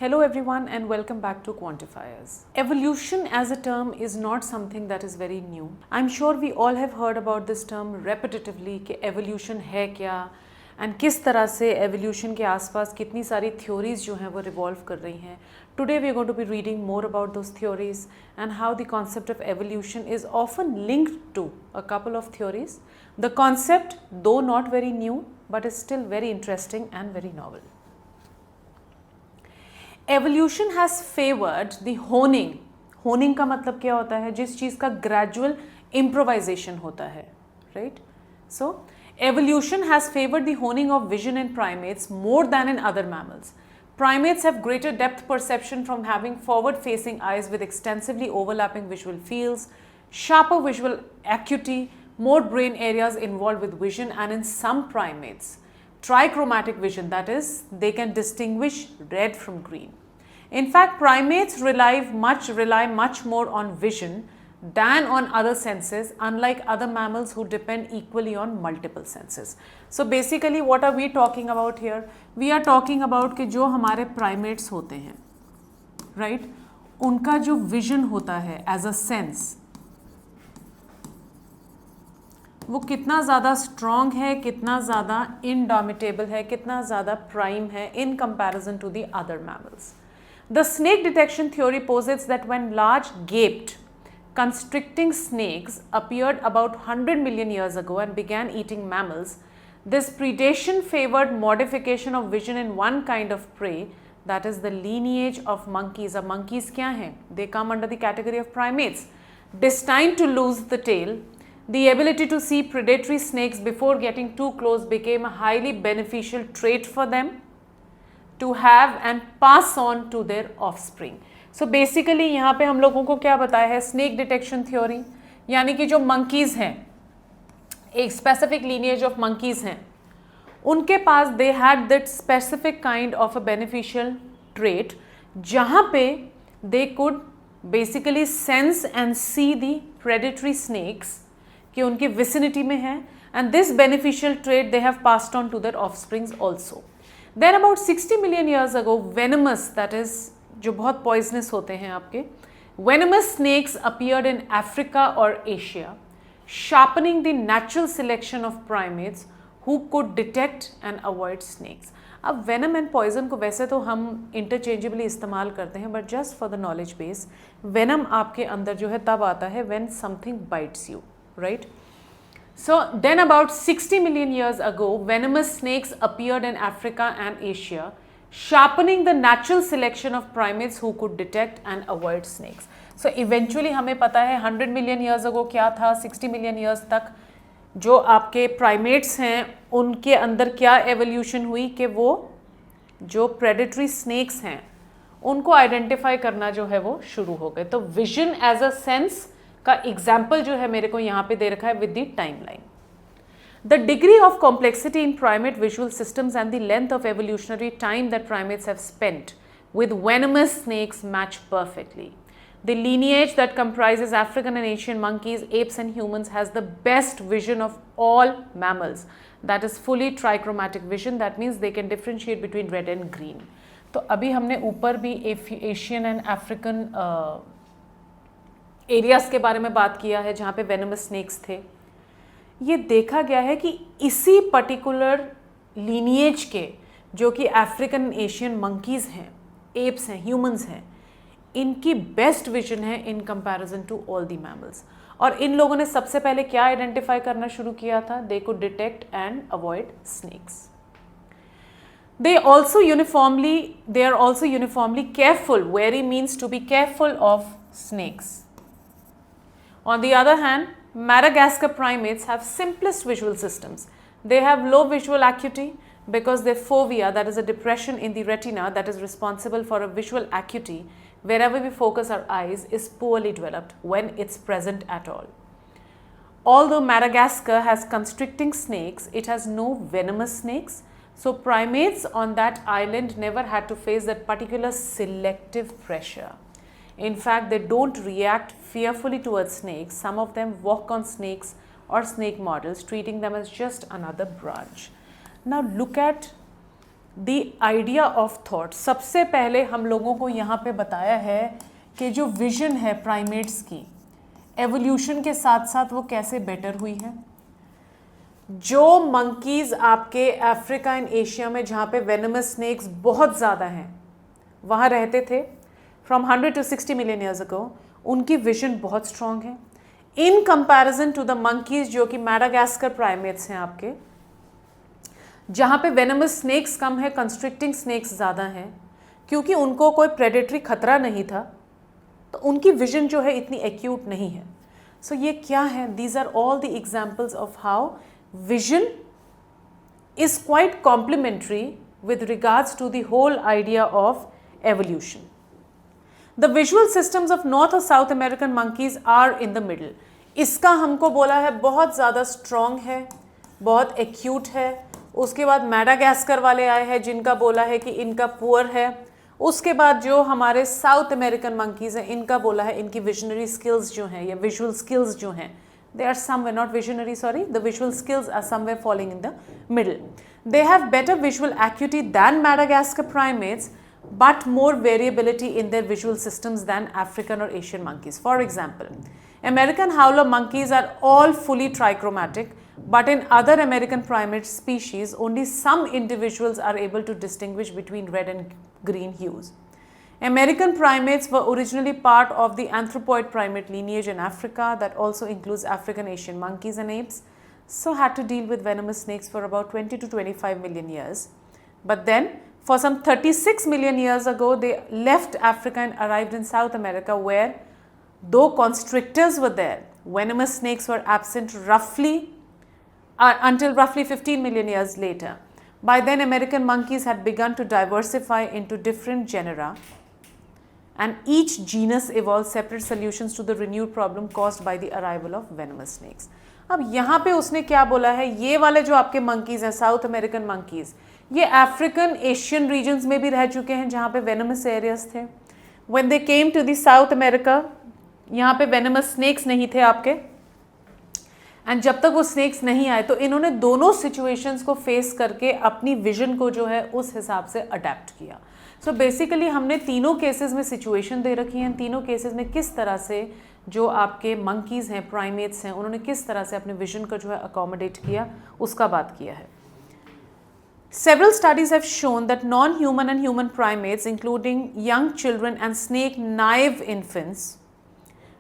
Hello everyone and welcome back to Quantifiers. Evolution as a term is not something that is very new. I'm sure we all have heard about this term repetitively कि evolution है क्या and किस तरह से evolution के आसपास कितनी सारी theories जो हैं वो revolve कर रही हैं. Today we are going to be reading more about those theories and how the concept of evolution is often linked to a couple of theories. The concept, though not very new, but is still very interesting and very novel. Evolution has favoured the honing. Honing का मतलब क्या होता है? जिस चीज़ का gradual improvisation होता है, right? So evolution has favoured the honing of vision in primates more than in other mammals. Primates have greater depth perception from having forward-facing eyes with extensively overlapping visual fields, sharper visual acuity, more brain areas involved with vision, and in some primates, trichromatic vision, that is, they can distinguish red from green. In fact, primates rely much more on vision than on other senses, unlike other mammals who depend equally on multiple senses. So basically what are we talking about here? We are talking about कि जो हमारे primates होते हैं, right? उनका जो vision होता है as a sense, वो कितना ज़्यादा strong है, कितना ज़्यादा indomitable है, कितना ज़्यादा prime है in comparison to the other mammals. The snake detection theory posits that when large gaped constricting snakes appeared about 100 million years ago and began eating mammals, this predation favored modification of vision in one kind of prey, that is the lineage of monkeys. अब monkeys क्या हैं? They come under the category of primates. Destined to lose the tail, the ability to see predatory snakes before getting too close became a highly beneficial trait for them to have and pass on to their offspring. So basically यहाँ पे हम लोगों को क्या बताया है? Snake detection theory, यानी कि जो मंकीज़ हैं, एक स्पेसिफिक लीनिएज ऑफ मंकीज़ हैं, उनके पास they had that specific kind of a beneficial trait जहाँ पे they could basically sense and see the predatory snakes कि उनकी विसिनिटी में है, and this beneficial trait they have passed on to their offsprings also. Then about 60 million years ago venomous, that is जो बहुत poisonous होते हैं आपके, venomous snakes appeared in Africa or Asia, sharpening the natural selection of primates who could detect and avoid snakes. अब venom and poison को वैसे तो हम interchangeably इस्तेमाल करते हैं, but just for the knowledge base, venom आपके अंदर जो है तब आता है when something bites you, right? So then about 60 million years ago, venomous snakes appeared in Africa and Asia, sharpening the natural selection of primates who could detect and avoid snakes. So eventually हमें पता है 100 million years ago क्या था, 60 million years तक जो आपके primates हैं उनके अंदर क्या evolution हुई कि वो जो predatory snakes हैं उनको identify करना जो है वो शुरू हो गए. तो vision as a sense का example जो है मेरे को यहाँ पे दे रखा है with the timeline. The degree of complexity in primate visual systems and the length of evolutionary time that primates have spent with venomous snakes match perfectly. The lineage that comprises African and Asian monkeys, apes and humans has the best vision of all mammals. That is fully trichromatic vision. That means they can differentiate between red and green. तो अभी हमने ऊपर भी Asian and African areas के बारे में बात किया है जहाँ पे वेनमस स्नेक्स थे. ये देखा गया है कि इसी पर्टिकुलर लीनिएज के जो कि अफ्रीकन एशियन मंकीज़ हैं, एप्स हैं, ह्यूमंस हैं, इनकी बेस्ट विजन है in comparison to all the mammals. और इन लोगों ने सबसे पहले क्या आइडेंटिफाई करना शुरू किया था? They could detect and avoid snakes. They are also uniformly careful. Wary means to be careful of snakes. On the other hand, Madagascar primates have simplest visual systems. They have low visual acuity because their fovea, that is a depression in the retina that is responsible for a visual acuity wherever we focus our eyes, is poorly developed when it's present at all. Although Madagascar has constricting snakes, it has no venomous snakes. So primates on that island never had to face that particular selective pressure. In fact, they don't react fearfully towards snakes. Some of them walk on snakes or snake models, treating them as just another branch. Now look at the idea of thought. सबसे पहले हम लोगों को यहाँ पे बताया है कि जो विजन है प्राइमेट्स की एवोल्यूशन के साथ साथ वो कैसे बेटर हुई है। जो मंकीज़ आपके अफ्रीका एंड एशिया में जहाँ पे वेनमस स्नेक्स बहुत ज़्यादा हैं वहाँ रहते थे from 100 to 60 million years ago, उनकी विजन बहुत स्ट्रॉन्ग है in comparison to the monkeys जो कि मैडागास्कर प्राइमेट्स हैं आपके, जहाँ पे वेनमस स्नेक्स कम है, कंस्ट्रिक्टिंग स्नेक्स ज़्यादा हैं, क्योंकि उनको कोई प्रेडेटरी खतरा नहीं था तो उनकी विजन जो है इतनी एक्यूट नहीं है। सो ये क्या है? These are all the examples of how vision is quite complementary with regards to the whole idea of evolution. The visual systems of North or South American monkeys are in the middle. इसका हमको बोला है बहुत ज़्यादा strong है, बहुत acute है। उसके बाद मैडागास्कर वाले आए हैं जिनका बोला है कि इनका poor है। उसके बाद जो हमारे साउथ अमेरिकन मंकीज़ हैं इनका बोला है इनकी विजनरी स्किल्स जो हैं या विजुअल स्किल्स जो हैं they are somewhere not visionary, sorry, the visual skills are somewhere falling in the middle. They have better visual acuity than Madagascar primates but more variability in their visual systems than African or Asian monkeys. For example, American howler monkeys are all fully trichromatic, but in other American primate species only some individuals are able to distinguish between red and green hues. American primates were originally part of the anthropoid primate lineage in Africa that also includes African Asian monkeys and apes, so had to deal with venomous snakes for about 20 to 25 million years. But then, for some 36 million years ago, they left Africa and arrived in South America where, though constrictors were there, venomous snakes were absent roughly until roughly 15 million years later. By then, American monkeys had begun to diversify into different genera, and each genus evolved separate solutions to the renewed problem caused by the arrival of venomous snakes. अब यहाँ पे उसने क्या बोला है, ये वाले जो आपके monkeys हैं, साउथ अमेरिकन monkeys, ये अफ्रीकन एशियन रीजन्स में भी रह चुके हैं जहाँ पे venomous areas थे. When they came to the South America, यहाँ पे venomous snakes नहीं थे आपके, एंड जब तक वो स्नेक्स नहीं आए तो इन्होंने दोनों सिचुएशंस को फेस करके अपनी विजन को जो है उस हिसाब से अडेप्ट किया. सो बेसिकली हमने तीनों केसेस में सिचुएशन दे रखी हैं, तीनों केसेस में किस तरह से जो आपके मंकीज़ हैं, प्राइमेट्स हैं, उन्होंने किस तरह से अपने विजन को जो है अकोमोडेट किया उसका बात किया है. Several studies have shown that non-human and human primates, including young children and snake-naive infants,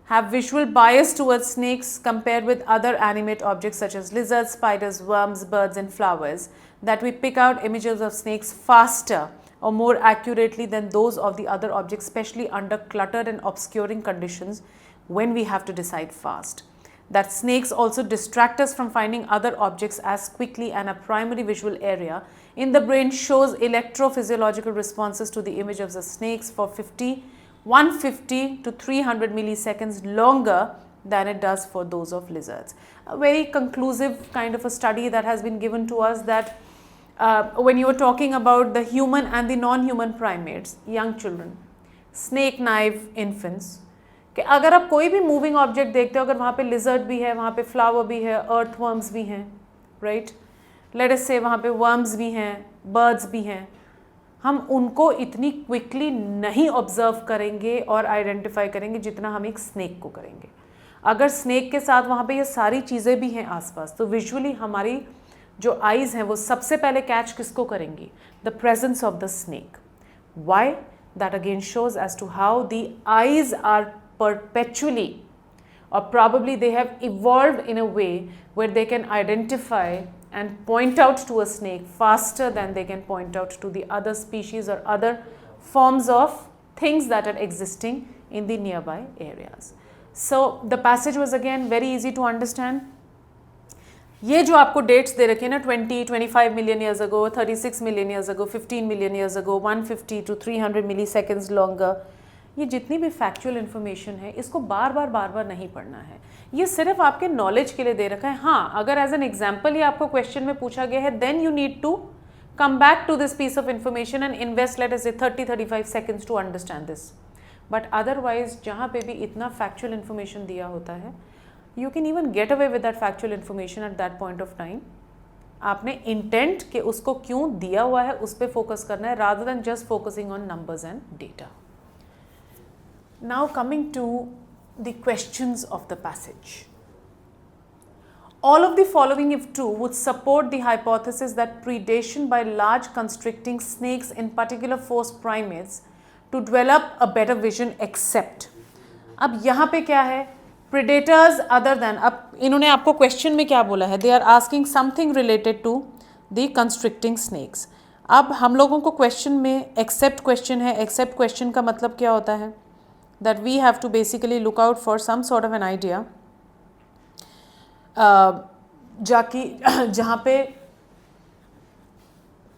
have visual bias towards snakes compared with other animate objects such as lizards, spiders, worms, birds and flowers, that we pick out images of snakes faster or more accurately than those of the other objects, especially under cluttered and obscuring conditions when we have to decide fast. That snakes also distract us from finding other objects as quickly, and a primary visual area in the brain shows electrophysiological responses to the image of the snakes for 150 to 300 milliseconds longer than it does for those of lizards. A very conclusive kind of a study that has been given to us that when you are talking about the human and the non-human primates, young children, snake-naive infants, कि अगर आप कोई भी moving object देखते हो, अगर वहाँ पे लिजर्ड भी है, वहाँ पे फ्लावर भी है, अर्थवर्म्स भी हैं, राइट, लेट अस से वहाँ पे वर्म्स भी हैं, बर्ड्स भी हैं, हम उनको इतनी क्विकली नहीं ऑब्जर्व करेंगे और आइडेंटिफाई करेंगे जितना हम एक स्नेक को करेंगे. अगर स्नेक के साथ वहाँ पे ये सारी चीज़ें भी हैं आसपास, तो विजुअली हमारी जो आइज़ हैं वो सबसे पहले कैच किसको करेंगी? The presence of the snake. Why? That again shows as to how the eyes are perpetually, or probably they have evolved in a way where they can identify and point out to a snake faster than they can point out to the other species or other forms of things that are existing in the nearby areas. So the passage was again very easy to understand. ये जो आपको dates दे रखे हैं ना, 25 million years ago, 36 million years ago, 15 million years ago, 150 to 300 milliseconds longer, ये जितनी भी factual information है इसको बार बार नहीं पढ़ना है. ये सिर्फ आपके नॉलेज के लिए दे रखा है. हाँ, अगर एज एन एग्जाम्पल ये आपको क्वेश्चन में पूछा गया है, then you need to come back to this piece of information and invest let us से 30-35 seconds to understand this. But otherwise जहाँ पे भी इतना फैक्चुअल इन्फॉर्मेशन दिया होता है, you can even get away with that factual information at that point of time आपने intent के उसको क्यों दिया हुआ है उस पर फोकस करना है, rather than just focusing on numbers and data. Now coming to the questions of the passage. All of the following, if true, would support the hypothesis that predation by large constricting snakes, in particular forced primates, to develop a better vision except. अब यहाँ पे क्या है, predators other than. अब इन्होंने आपको question में क्या बोला है, they are asking something related to the constricting snakes. अब हम लोगों को क्वेश्चन में except क्वेश्चन है, except क्वेश्चन का मतलब क्या होता है, that we have to basically look out for some sort of an idea जाकि जहाँ पे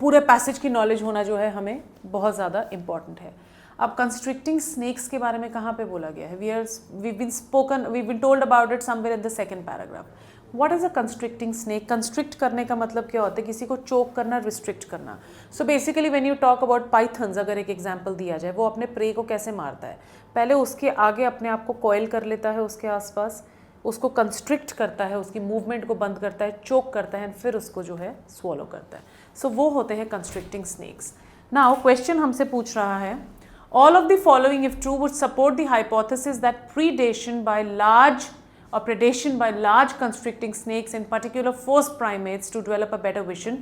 पूरे पैसेज की नॉलेज होना जो है हमें बहुत ज़्यादा इम्पॉर्टेंट है. अब कंस्ट्रिक्टिंग स्नेक्स के बारे में कहाँ पे बोला गया है, we been told about it somewhere in the second paragraph. What is a constricting snake? Constrict करने का मतलब क्या होता है, किसी को चोक करना, रिस्ट्रिक्ट करना. So basically when you talk about pythons, अगर एक एग्जांपल दिया जाए, वो अपने प्रे को कैसे मारता है, पहले उसके आगे अपने आप को कॉइल कर लेता है, उसके आसपास उसको कंस्ट्रिक्ट करता है, उसकी मूवमेंट को बंद करता है, चोक करता है, फिर उसको जो है स्वॉलो करता है. सो वो होते हैं कंस्ट्रिक्टिंग स्नेक्स. नाउ क्वेश्चन हमसे पूछ रहा है, all of the following if true would support the hypothesis that predation by large or predation by large constricting snakes, in particular forced primates, to develop a better vision.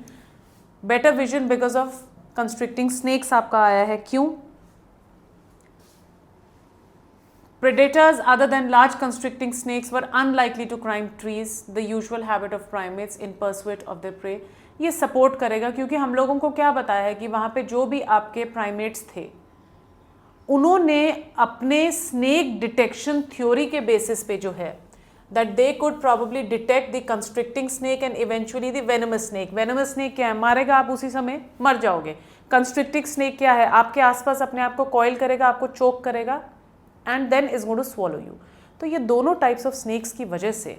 Better vision because of constricting snakes आपका आया है, क्यों? Predators other than large constricting snakes were unlikely to climb trees, the usual habit of primates in pursuit of their prey. ये support करेगा क्योंकि हम लोगों को क्या बताया है कि वहाँ पे जो भी आपके प्राइमेट्स थे उन्होंने अपने स्नेक डिटेक्शन थ्योरी के बेसिस पे जो है that they could probably detect the constricting snake and eventually the venomous snake. Venomous snake क्या है, मारेगा आप उसी समय मर जाओगे. Constricting snake क्या है, आपके आसपास अपने आप को कॉइल करेगा, आपको चोक करेगा and then is going to swallow you. तो ये दोनों टाइप्स ऑफ स्नेक्स की वजह से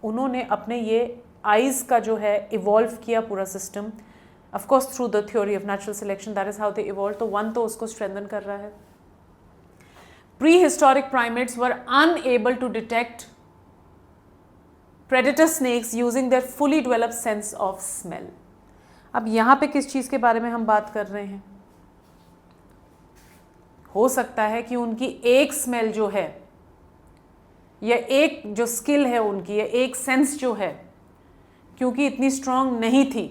उन्होंने अपने ये आइज़ का जो है इवॉल्व किया पूरा system, of course through the theory of natural selection, that is how they evolve. तो वन तो उसको स्ट्रेंथन कर रहा है. Prehistoric primates were unable to detect predator snakes using their fully developed sense of smell. अब यहाँ पे किस चीज़ के बारे में हम बात कर रहे हैं, हो सकता है कि उनकी एक स्मेल जो है या एक जो स्किल है उनकी या एक सेंस जो है क्योंकि इतनी स्ट्रांग नहीं थी,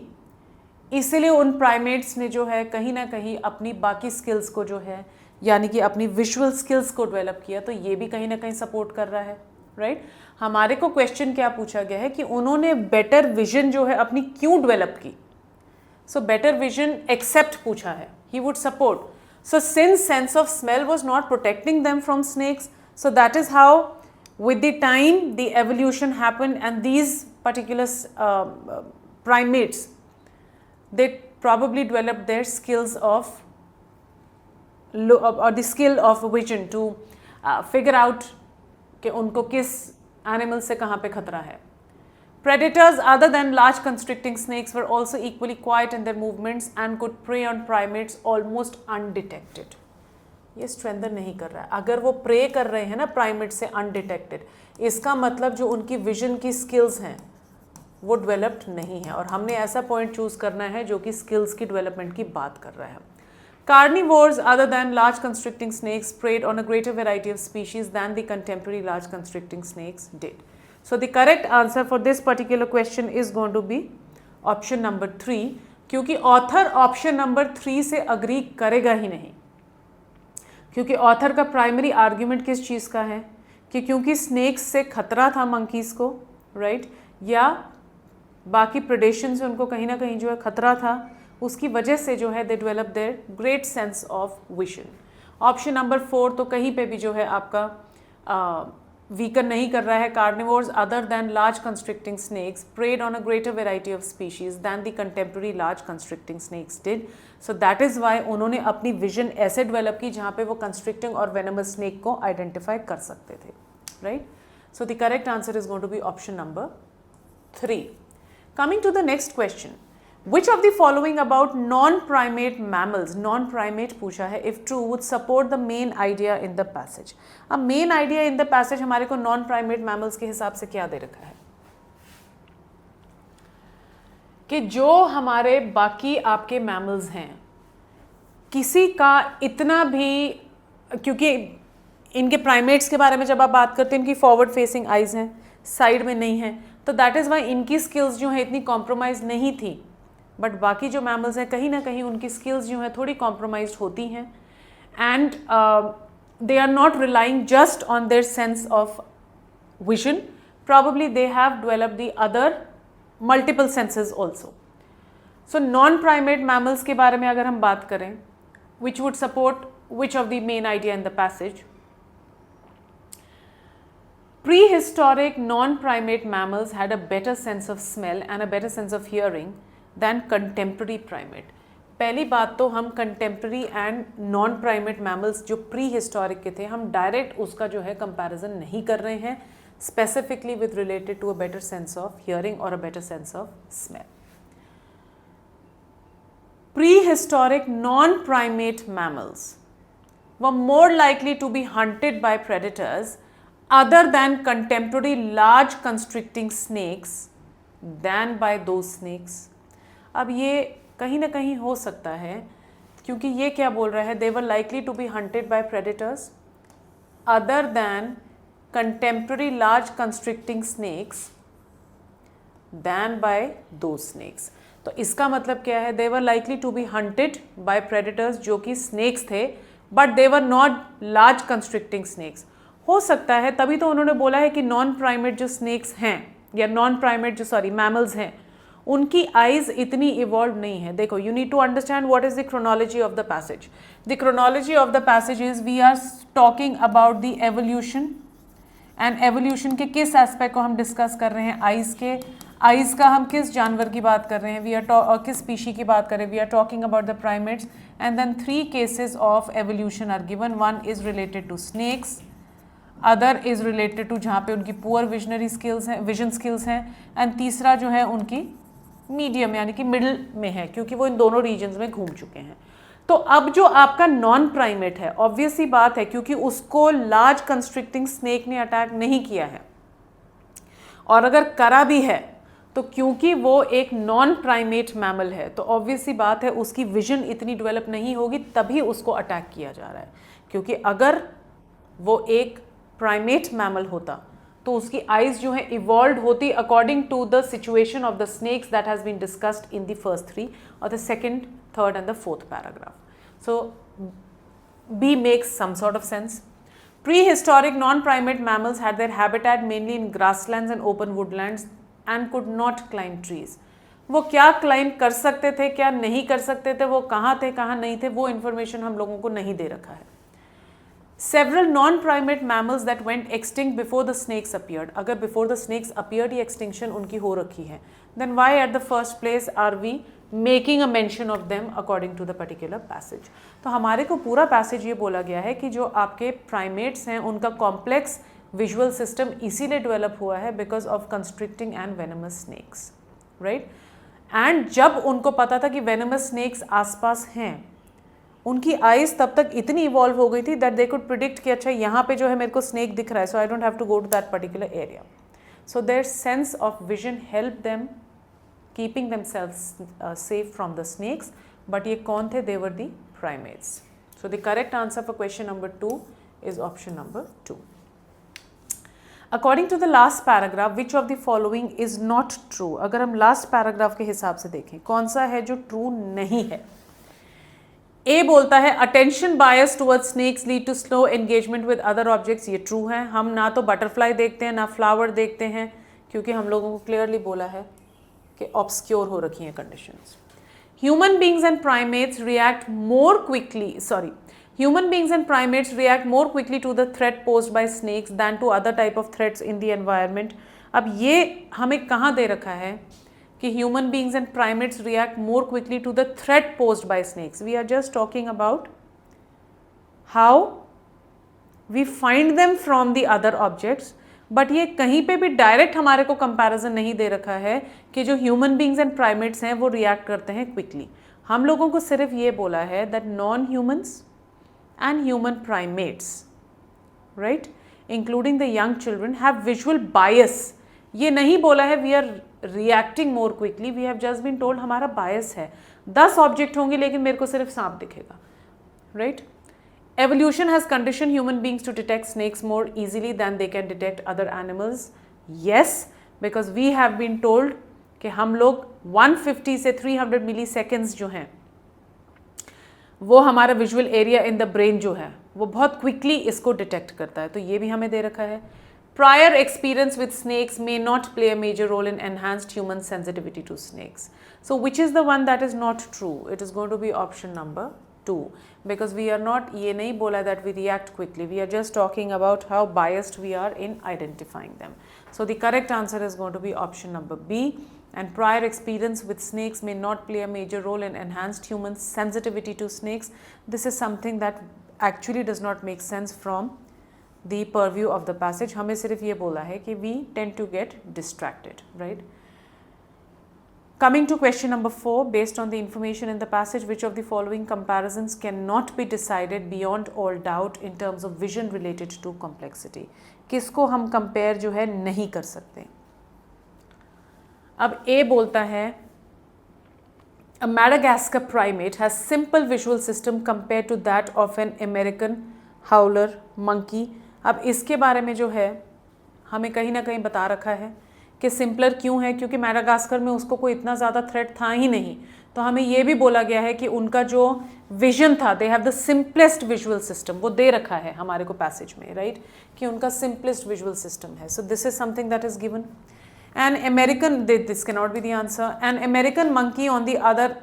इसलिए उन प्राइमेट्स ने जो है कहीं ना कहीं अपनी बाकी स्किल्स को जो है यानी कि अपनी विजुअल स्किल्स को डेवलप किया. तो ये भी कहीं ना कहीं सपोर्ट कर रहा है, राइट. हमारे को क्वेश्चन क्या पूछा गया है कि उन्होंने बेटर विजन जो है अपनी क्यों डेवलप की. सो बेटर विजन एक्सेप्ट पूछा है, he would support. So since sense of smell was not protecting them from snakes, so that is how with the time the evolution happened and these particular primates they probably developed their skills of or the skill of vision to figure out कि उनको किस animal से कहाँ पे खतरा है. Predators other than large constricting snakes were also equally quiet in their movements and could prey on primates almost undetected. ये strengthen नहीं कर रहा है. अगर वो प्रे कर रहे हैं ना प्राइमेट से अनडिटेक्टेड, इसका मतलब जो उनकी विजन की स्किल्स हैं वो डेवलप्ड नहीं है. और हमने ऐसा पॉइंट चूज करना है जो कि स्किल्स की डेवलपमेंट की बात कर रहा है. Carnivores other than large constricting snakes preyed on a greater variety of species than the contemporary large constricting snakes did. So the correct answer for this particular question is going to be option number 3, क्योंकि author option number 3 से agree करेगा ही नहीं. क्योंकि author का primary argument किस चीज़ का है कि क्योंकि स्नेक्स से खतरा था मंकीज़ को, राइट, या बाकी प्रेडेशन से उनको कहीं ना कहीं जो है खतरा था, उसकी वजह से जो है they develop their great sense of vision. Option number 4 तो कहीं पे भी जो है आपका वीकन नहीं कर रहा है. Carnivores other than large constricting snakes preyed on a greater variety of species than the contemporary large constricting snakes did. So that is why उन्होंने अपनी विजन ऐसे डेवलप की जहाँ पे वो कंस्ट्रिक्टिंग और वेनमस स्नेक को आइडेंटिफाई कर सकते थे, right. So the correct answer is going to be option number 3. Coming to the next question, which of the following about non-primate mammals, non-primate पूछा है, if true would support the main idea in the passage. अब main idea in the passage हमारे को non-primate mammals के हिसाब से क्या दे रखा है कि जो हमारे बाकी आपके मैमल्स हैं, किसी का इतना भी, क्योंकि इनके प्राइमेट्स के बारे में जब आप बात करते हैं, इनकी फॉरवर्ड फेसिंग आइज़ हैं, साइड में नहीं हैं, तो दैट इज़ वाई इनकी स्किल्स जो हैं इतनी कॉम्प्रोमाइज़ नहीं थी। बट बाकी जो मैमल्स हैं कहीं ना कहीं उनकी स्किल्स जो हैं थोड़ी कॉम्प्रोमाइज होती हैं, and they are not relying just on their sense of vision, probably they have developed the other multiple senses also. So non-primate mammals के बारे में अगर हम बात करें, which would support which of the main idea in the passage? Prehistoric non-primate mammals had a better sense of smell and a better sense of hearing than contemporary primate. पहली बात तो हम contemporary and non-primate mammals जो prehistoric के थे, हम direct उसका जो है comparison नहीं कर रहे हैं, specifically with related to a better sense of hearing or a better sense of smell. Prehistoric non-primate mammals were more likely to be hunted by predators other than contemporary large constricting snakes than by those snakes. अब ये कहीं ना कहीं हो सकता है, क्योंकि ये क्या बोल रहा है, they were likely to be hunted by predators other than contemporary large constricting snakes than by those snakes. तो इसका मतलब क्या है, they were likely to be hunted by predators जो कि snakes थे, but they were not large constricting snakes. हो सकता है, तभी तो उन्होंने बोला है कि नॉन प्राइमेट जो snakes हैं या नॉन प्राइमेट जो मैमल्स हैं, उनकी आइज इतनी इवॉल्व नहीं है. देखो, you need to understand what is the chronology of the passage. The chronology of the passage is we are talking about the evolution, and evolution के किस एस्पेक्ट को हम डिस्कस कर रहे हैं, आइज़ के. आइज़ का हम किस जानवर की बात कर रहे हैं, वी आर किस स्पीशी की बात कर रहे हैं, we are talking about the primates. And then 3 cases of evolution are given. One is related to snakes, other is related to जहाँ पे उनकी पुअर विजनरी स्किल्स हैं, विजन स्किल्स हैं, एंड तीसरा जो है उनकी मीडियम यानी कि मिडिल में है, क्योंकि वो इन दोनों रीजन्स में घूम चुके हैं. तो अब जो आपका नॉन प्राइमेट है, ऑब्वियस सी बात है, क्योंकि उसको लार्ज कंस्ट्रिक्टिंग स्नेक ने अटैक नहीं किया है, और अगर करा भी है तो क्योंकि वो एक नॉन प्राइमेट मैमल है, तो ऑब्वियस सी बात है उसकी विजन इतनी डेवलप नहीं होगी, तभी उसको अटैक किया जा रहा है. क्योंकि अगर वो एक प्राइमेट मैमल होता तो उसकी आइज जो है इवॉल्व होती according to the situation of the snakes that has been discussed in the first 3 और the second, third and the fourth paragraph. So B makes some sort of sense. Prehistoric non-primate mammals had their habitat mainly in grasslands and open woodlands and could not climb trees. वो क्या climb कर सकते थे, क्या नहीं कर सकते थे, वो कहाँ थे, कहाँ नहीं थे, वो इन्फॉर्मेशन हम लोगों को नहीं दे रखा है. Several non-primate mammals that went extinct before the snakes appeared. अगर before the snakes appeared ये extinction उनकी हो रखी है, then why at the first place are we making a mention of them according to the particular passage? तो हमारे को पूरा passage ये बोला गया है कि जो आपके primates हैं उनका complex visual system इसीलिए develop हुआ है because of constricting and venomous snakes, right? And जब उनको पता था कि venomous snakes आसपास हैं, उनकी आइज तब तक इतनी इवॉल्व हो गई थी दैट दे कुड प्रिडिक्ट कि अच्छा यहाँ पे जो है मेरे को स्नेक दिख रहा है, so I don't have to go to that particular area. So their sense of vision help them keeping themselves safe from the snakes. But ये कौन थे, they were the primates. So the correct answer for question number 2 is option number 2. According to the last paragraph which of the following is not true. अगर हम last paragraph के हिसाब से देखें, कौन सा है जो ट्रू नहीं है. ए बोलता है attention bias towards snakes lead to slow engagement with other objects. ये ट्रू है. हम ना तो बटरफ्लाई देखते हैं ना फ्लावर देखते हैं, क्योंकि हम लोगों को क्लियरली बोला है कि ऑब्सक्योर हो रखी हैं conditions. Human beings and primates react more quickly human beings and primates react more quickly to the threat posed by snakes than to other type of threats in the environment. अब ये हमें कहाँ दे रखा है कि human beings and primates react more quickly to the threat posed by snakes. We are just talking about how we find them from the other objects. But ये कहीं पे भी डायरेक्ट हमारे को कंपैरिजन नहीं दे रखा है कि जो ह्यूमन बींग्स एंड प्राइमेट्स हैं वो रिएक्ट करते हैं क्विकली. हम लोगों को सिर्फ ये बोला है that non humans and human primates, right, including the young children, have visual bias. ये नहीं बोला है we are reacting more quickly, we have just been told हमारा बायस है, 10 ऑब्जेक्ट होंगे लेकिन मेरे को सिर्फ सांप दिखेगा, right? Evolution has conditioned human beings to detect snakes more easily than they can detect other animals. Yes, because we have been told कि हम लोग 150 से 300 milliseconds जो हैं वो हमारा visual area in the brain जो है वो बहुत क्विकली इसको डिटेक्ट करता है, तो ये भी हमें दे रखा है. Prior experience with snakes may not play a major role in enhanced human sensitivity to snakes. So which is the one that is not true? It is going to be option number 2, because we are not, ये नहीं बोला that we react quickly, we are just talking about how biased we are in identifying them. So the correct answer is going to be option number B, and prior experience with snakes may not play a major role in enhanced human sensitivity to snakes. This is something that actually does not make sense from the purview of the passage. हमें सिर्फ ये बोला है कि we tend to get distracted, right? Coming to question number 4, based on the information in the passage, which of the following comparisons cannot be decided beyond all doubt in terms of vision related to complexity? किसको हम compare जो है नहीं कर सकते? अब A बोलता है a Madagascar primate has simple visual system compared to that of an American howler monkey. अब इसके बारे में जो है हमें कहीं ना कहीं बता रखा है कि सिंपलर क्यों है, क्योंकि मैडागास्कर में उसको कोई इतना ज़्यादा थ्रेट था ही नहीं, तो हमें ये भी बोला गया है कि उनका जो विजन था, they have the simplest visual system, वो दे रखा है हमारे को पैसेज में, राइट, कि उनका सिंपलेस्ट विजुअल सिस्टम है. So this is something that is given. An American, this can not be the answer. An American monkey on the other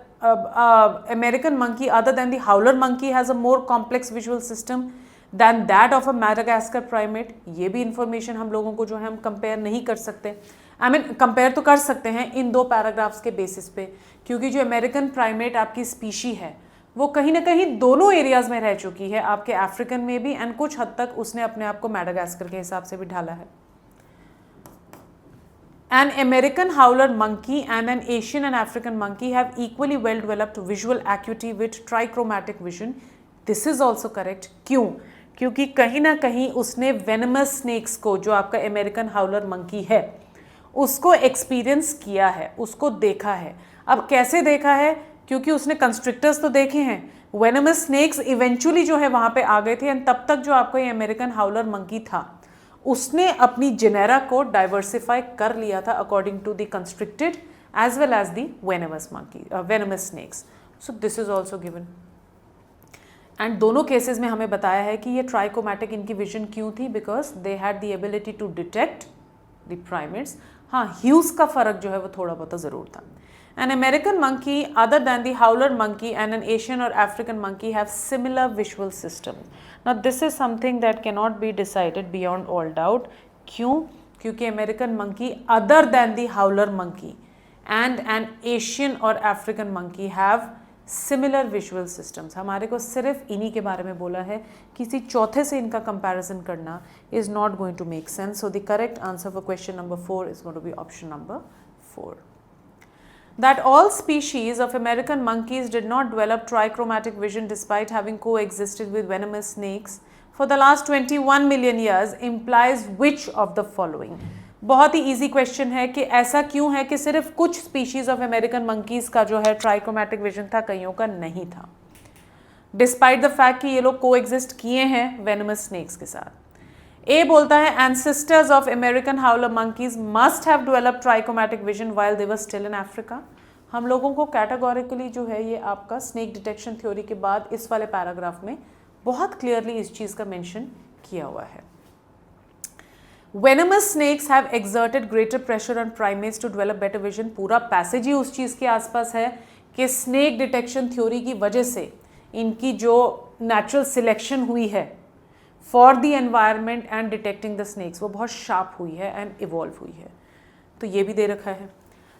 American monkey other than the howler monkey has a more complex visual system than that of a Madagascar primate. ये भी information हम लोगों को जो है हम compare नहीं कर सकते. कंपेयर तो कर सकते हैं इन 2 पैराग्राफ्स के बेसिस पे, क्योंकि जो अमेरिकन प्राइमेट आपकी स्पीशी है वो कहीं ना कहीं दोनों एरियाज़ में रह चुकी है, आपके अफ्रीकन में भी, एंड कुछ हद तक उसने अपने आप को मैडागास्कर के हिसाब से भी ढाला है. An American howler monkey and an Asian and African monkey have equally well developed visual acuity with trichromatic vision. This is also correct. क्यों? क्योंकि कहीं ना कहीं उसने venomous snakes को, जो आपका अमेरिकन हाउलर मंकी है, उसको एक्सपीरियंस किया है, उसको देखा है. अब कैसे देखा है? क्योंकि उसने कंस्ट्रिक्टर्स तो देखे हैं, वेनमस स्नेक्स इवेंचुअली जो है वहाँ पे आ गए थे, एंड तब तक जो आपका ये अमेरिकन हाउलर मंकी था उसने अपनी जेनेरा को डाइवर्सिफाई कर लिया था according to the constricted as well as the venomous monkey, venomous snakes. So this is also given. And दोनों केसेस में हमें बताया है कि ये ट्राइकोमैटिक इनकी विजन क्यों थी, because they had the ability to detect the primates. हाँ, ह्यूज का फर्क जो है वो थोड़ा बहुत ज़रूर था. An American monkey other than the howler monkey and an Asian or African monkey have similar visual system. Now this is something that cannot be decided beyond all doubt. क्यों? क्योंकि American monkey other than the howler monkey and an Asian or African monkey have similar visual systems. हमारे को सिर्फ इन्हीं के बारे में बोला है, किसी चौथे से इनका comparison करना is not going to make sense. So the correct answer for question number 4 is going to be option number 4. That all species of American monkeys did not develop trichromatic vision despite having coexisted with venomous snakes for the last 21 million years implies which of the following? बहुत ही easy question है कि ऐसा क्यों है कि सिर्फ कुछ species of American monkeys का जो है trichromatic vision था, कईयों का नहीं था, despite the fact कि ये लोग coexist किए हैं venomous snakes के साथ. A बोलता है ancestors of American howler monkeys must have developed trichromatic vision while they were still in Africa. हम लोगों को कैटेगोरिकली जो है ये आपका स्नेक डिटेक्शन थ्योरी के बाद इस वाले पैराग्राफ में बहुत क्लियरली इस चीज़ का मेंशन किया हुआ है. Venomous snakes have exerted greater pressure on primates to develop better vision. पूरा पैसेज ही उस चीज़ के आसपास है कि स्नेक डिटेक्शन थ्योरी की वजह से इनकी जो नेचुरल सिलेक्शन हुई है for the environment and detecting the snakes वो बहुत शार्प हुई है एंड इवॉल्व हुई है. तो ये भी दे रखा है.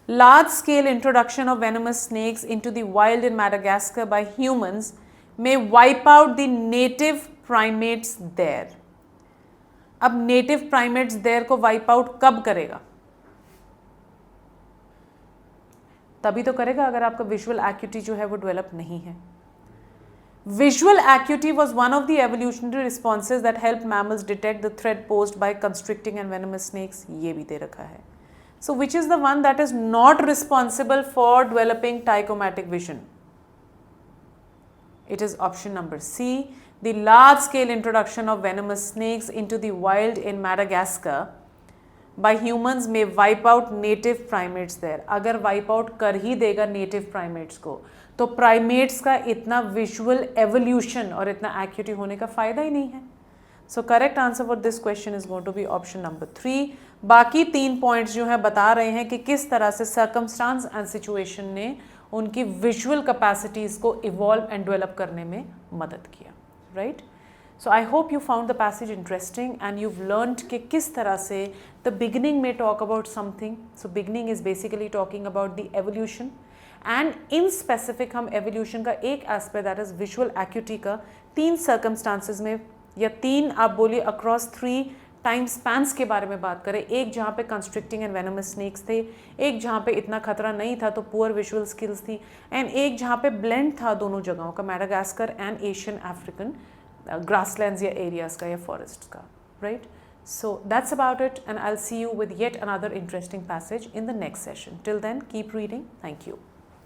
Large scale introduction of venomous snakes into the wild in Madagascar by humans may wipe out the native primates there. अब नेटिव प्राइमेट्स देयर को वाइप आउट कब करेगा? तभी तो करेगा अगर आपका विजुअल एक्यूटी जो है वो डेवलप नहीं है. Visual acuity was one of the evolutionary responses that helped mammals detect the threat posed by constricting and venomous snakes. ये भी दे रखा है. So which is the one that is not responsible for developing trichromatic vision? It is option number C. The large-scale introduction of venomous snakes into the wild in Madagascar by humans may wipe out native primates there. अगर wipe out कर ही देगा native primates को, तो primates का इतना visual evolution और इतना acuity होने का फ़ायदा ही नहीं है. So correct answer for this question is going to be option number 3. बाकी 3 points जो है बता रहे हैं कि किस तरह से circumstance and situation ने उनकी visual capacities को evolve and develop करने में मदद किया. Right? So I hope you found the passage interesting and you've learned कि किस तरह से the beginning may talk about something. So beginning is basically talking about the evolution and in specific हम evolution का एक aspect that is visual acuity का 3 circumstances में या 3 आप बोलिए across 3 टाइम स्पैन्स के बारे में बात करें. एक जहाँ पे कंस्ट्रिक्टिंग एंड वेनमस स्नेक्स थे, एक जहाँ पे इतना खतरा नहीं था तो पुअर विजुअल स्किल्स थी, एंड एक जहाँ पे ब्लेंड था दोनों जगहों का, Madagascar and Asian African grasslands या एरियाज का या फॉरेस्ट का. Right, so that's about it and I will see you with yet another interesting passage in the next session. Till then keep reading. Thank you.